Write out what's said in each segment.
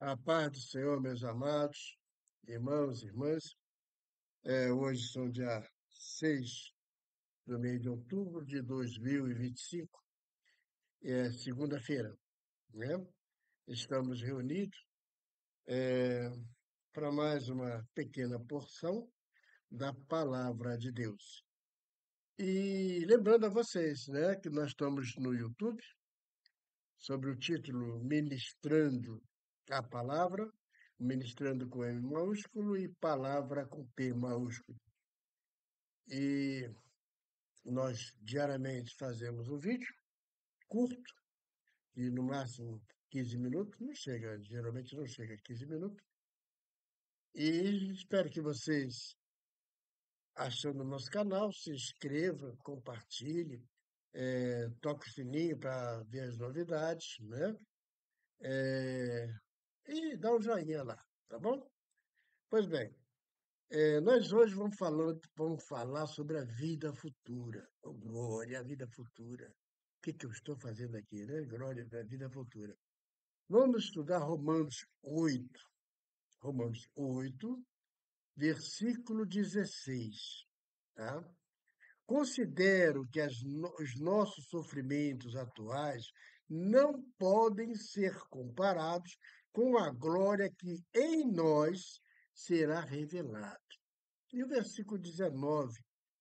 A paz do Senhor, meus amados, irmãos e irmãs. Hoje são dia 6 do mês de outubro de 2025, segunda-feira, né? Estamos reunidos para mais uma pequena porção da palavra de Deus. E lembrando a vocês, né, que nós estamos no YouTube, sobre o título Ministrando a Palavra, ministrando com M maiúsculo e palavra com P maiúsculo. E nós diariamente fazemos um vídeo curto, e no máximo 15 minutos, não chega, geralmente não chega a 15 minutos. E espero que vocês, achando o nosso canal, se inscreva, compartilhe, toque o sininho para ver as novidades, né? Eh, e dá um joinha lá, tá bom? Pois bem, nós hoje vamos falar sobre a vida futura. Oh, glória, a vida futura. O que que eu estou fazendo aqui, né? Glória da vida futura. Vamos estudar Romanos 8, versículo 16, tá? Considero que os nossos sofrimentos atuais não podem ser comparados com a glória que em nós será revelada. E o versículo 19: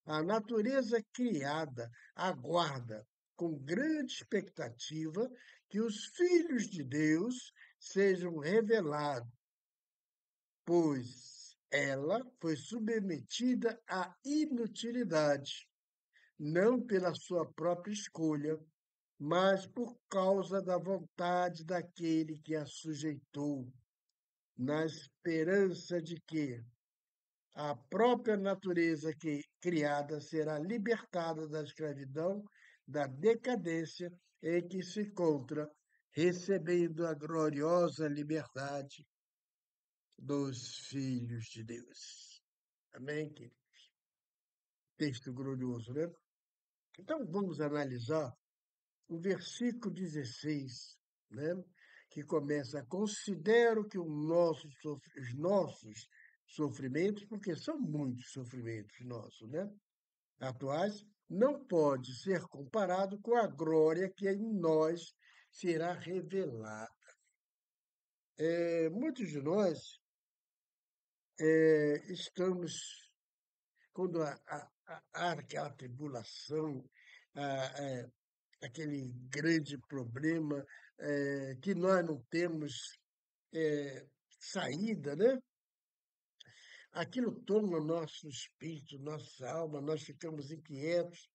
a natureza criada aguarda com grande expectativa que os filhos de Deus sejam revelados, pois ela foi submetida à inutilidade, não pela sua própria escolha, mas por causa da vontade daquele que a sujeitou, na esperança de que a própria natureza criada será libertada da escravidão, da decadência em que se encontra, recebendo a gloriosa liberdade dos filhos de Deus. Amém, querido? Texto glorioso, né? Então vamos analisar o versículo 16, né? Que começa: considero que os nossos sofrimentos, porque são muitos sofrimentos nossos, né? Atuais, não pode ser comparado com a glória que em nós será revelada. Muitos de nós estamos, quando há aquela tribulação, ah, eh, aquele grande problema que nós não temos saída, né? Aquilo toma nosso espírito, nossa alma, nós ficamos inquietos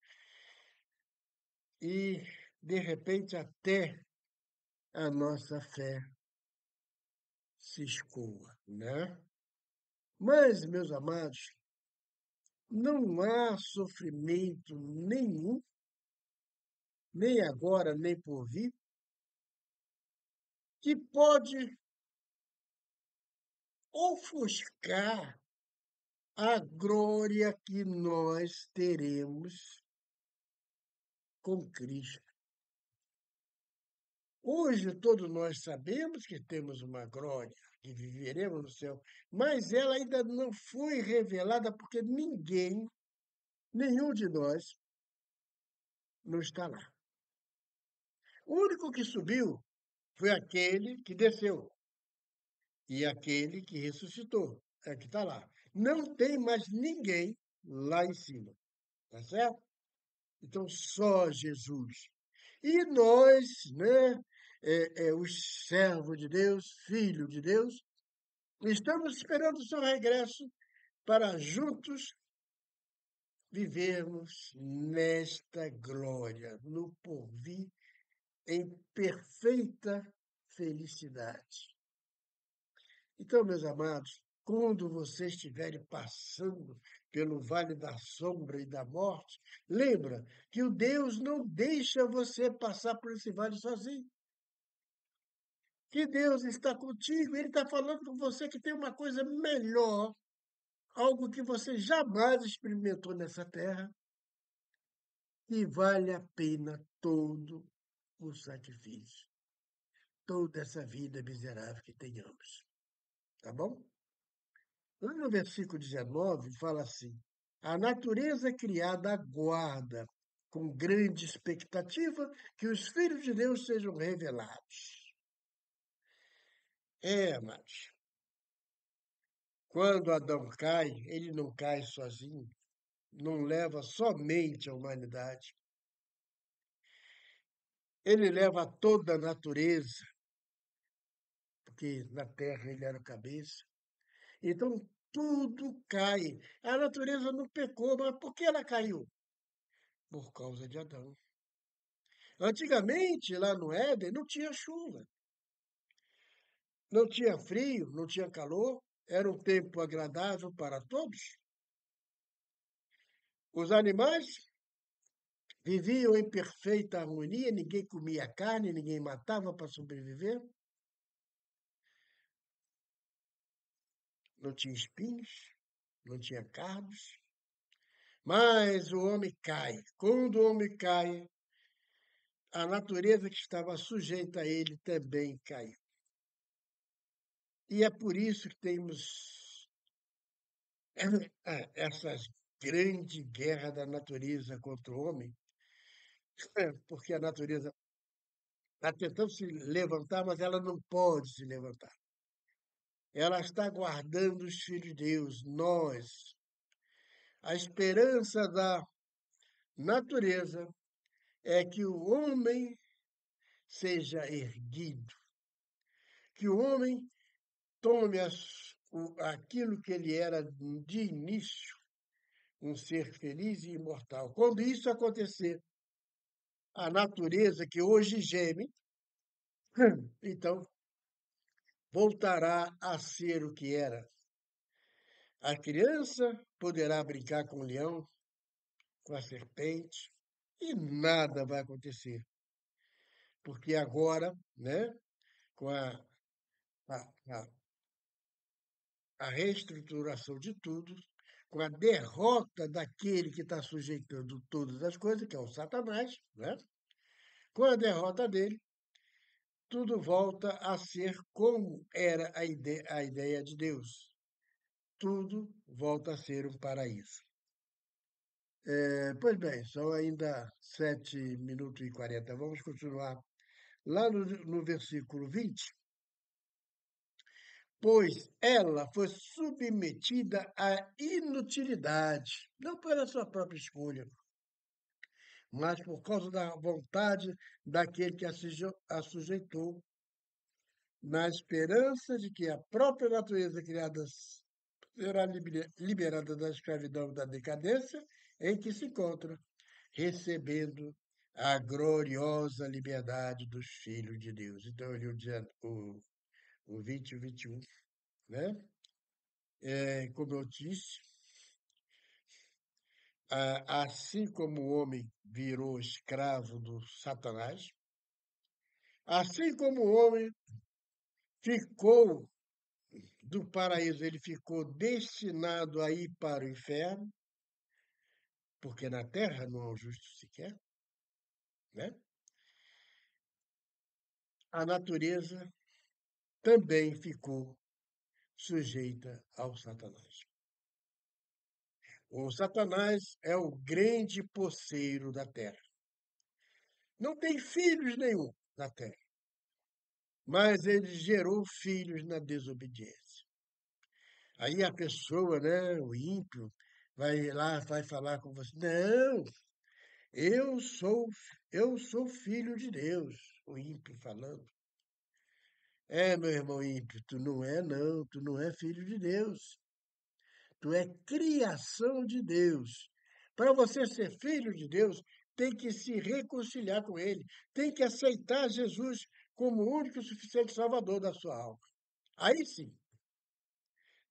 e, de repente, até a nossa fé se escoa, né? Mas, meus amados, não há sofrimento nenhum, nem agora, nem por vir, que pode ofuscar a glória que nós teremos com Cristo. Hoje todos nós sabemos que temos uma glória, que viveremos no céu, mas ela ainda não foi revelada porque ninguém, nenhum de nós, não está lá. O único que subiu foi aquele que desceu e aquele que ressuscitou, é que está lá. Não tem mais ninguém lá em cima, tá certo? Então só Jesus. E nós, né, os servos de Deus, filhos de Deus, estamos esperando o seu regresso para juntos vivermos nesta glória, no porvir, em perfeita felicidade. Então, meus amados, quando vocês estiverem passando pelo vale da sombra e da morte, lembra que o Deus não deixa você passar por esse vale sozinho. Que Deus está contigo, Ele está falando com você que tem uma coisa melhor, algo que você jamais experimentou nessa terra, e vale a pena todo o sacrifício. toda essa vida miserável que tenhamos, tá bom? Lá no versículo 19 fala assim: a natureza criada aguarda com grande expectativa que os filhos de Deus sejam revelados. Amados, quando Adão cai, ele não cai sozinho, não leva somente a humanidade, ele leva toda a natureza, porque na terra ele era o cabeça. Então tudo cai. A natureza não pecou, mas por que ela caiu? Por causa de Adão. Antigamente, lá no Éden, não tinha chuva, não tinha frio, não tinha calor, era um tempo agradável para todos. Os animais viviam em perfeita harmonia, ninguém comia carne, ninguém matava para sobreviver, não tinha espinhos, não tinha cardos. Mas o homem cai. Quando o homem cai, a natureza que estava sujeita a ele também caiu. E é por isso que temos essa grande guerra da natureza contra o homem, porque a natureza está tentando se levantar, mas ela não pode se levantar. Ela está guardando os filhos de Deus, nós. A esperança da natureza é que o homem seja erguido, que o homem tome aquilo que ele era de início, um ser feliz e imortal. Quando isso acontecer, a natureza que hoje geme, então voltará a ser o que era. A criança poderá brincar com o leão, com a serpente, e nada vai acontecer, porque agora, né, com a, a, a reestruturação de tudo, com a derrota daquele que está sujeitando todas as coisas, que é o Satanás, né? Com a derrota dele, tudo volta a ser como era a ideia de Deus. Tudo volta a ser um paraíso. Pois bem, são ainda 7 minutos e 40. Vamos continuar lá no versículo 20. Pois ela foi submetida à inutilidade, não pela sua própria escolha, mas por causa da vontade daquele que a sujeitou, na esperança de que a própria natureza criada será liberada da escravidão e da decadência em que se encontra, recebendo a gloriosa liberdade dos filhos de Deus. Então, ele o 20 e o 21, né? Como eu disse, assim como o homem virou escravo do Satanás, assim como o homem ficou do paraíso, ele ficou destinado a ir para o inferno, porque na terra não há um justo sequer, né? A natureza também ficou sujeita ao Satanás. O Satanás é o grande poceiro da terra. Não tem filhos nenhum na terra, mas ele gerou filhos na desobediência. Aí a pessoa, né, o ímpio, vai lá, vai falar com você. Não, eu sou, eu sou filho de Deus, o ímpio falando. Meu irmão ímpio, tu não é não, tu não é filho de Deus. Tu é criação de Deus. Para você ser filho de Deus, tem que se reconciliar com Ele, tem que aceitar Jesus como o único e suficiente Salvador da sua alma. Aí sim,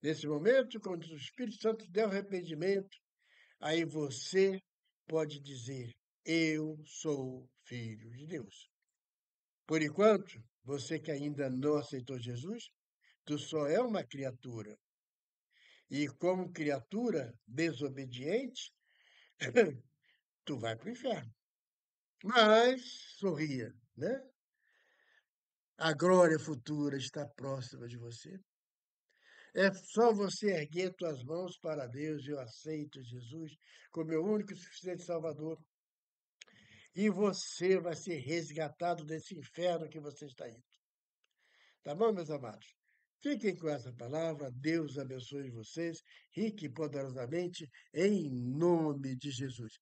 nesse momento, quando o Espírito Santo der o arrependimento, aí você pode dizer: eu sou filho de Deus. Por enquanto, você que ainda não aceitou Jesus, tu só é uma criatura. E como criatura desobediente, tu vai para o inferno. Mas sorria, né? A glória futura está próxima de você. É só você erguer tuas mãos para Deus, eu aceito Jesus como meu único e suficiente Salvador, e você vai ser resgatado desse inferno que você está indo. Tá bom, meus amados? Fiquem com essa palavra. Deus abençoe vocês, rique e poderosamente, em nome de Jesus.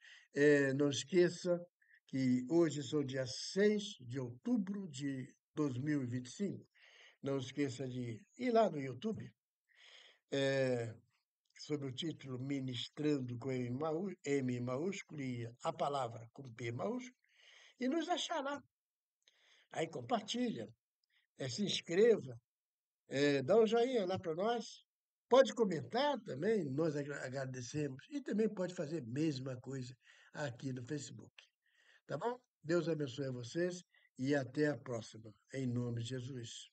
Não esqueça que hoje são dia 6 de outubro de 2025. Não esqueça de ir lá no YouTube, eh, sob o título Ministrando com M maiúsculo e a palavra com P maiúsculo, e nos achar lá. Aí compartilha, se inscreva, dá um joinha lá para nós. Pode comentar também, nós agradecemos. E também pode fazer a mesma coisa aqui no Facebook. Tá bom? Deus abençoe a vocês e até a próxima, em nome de Jesus.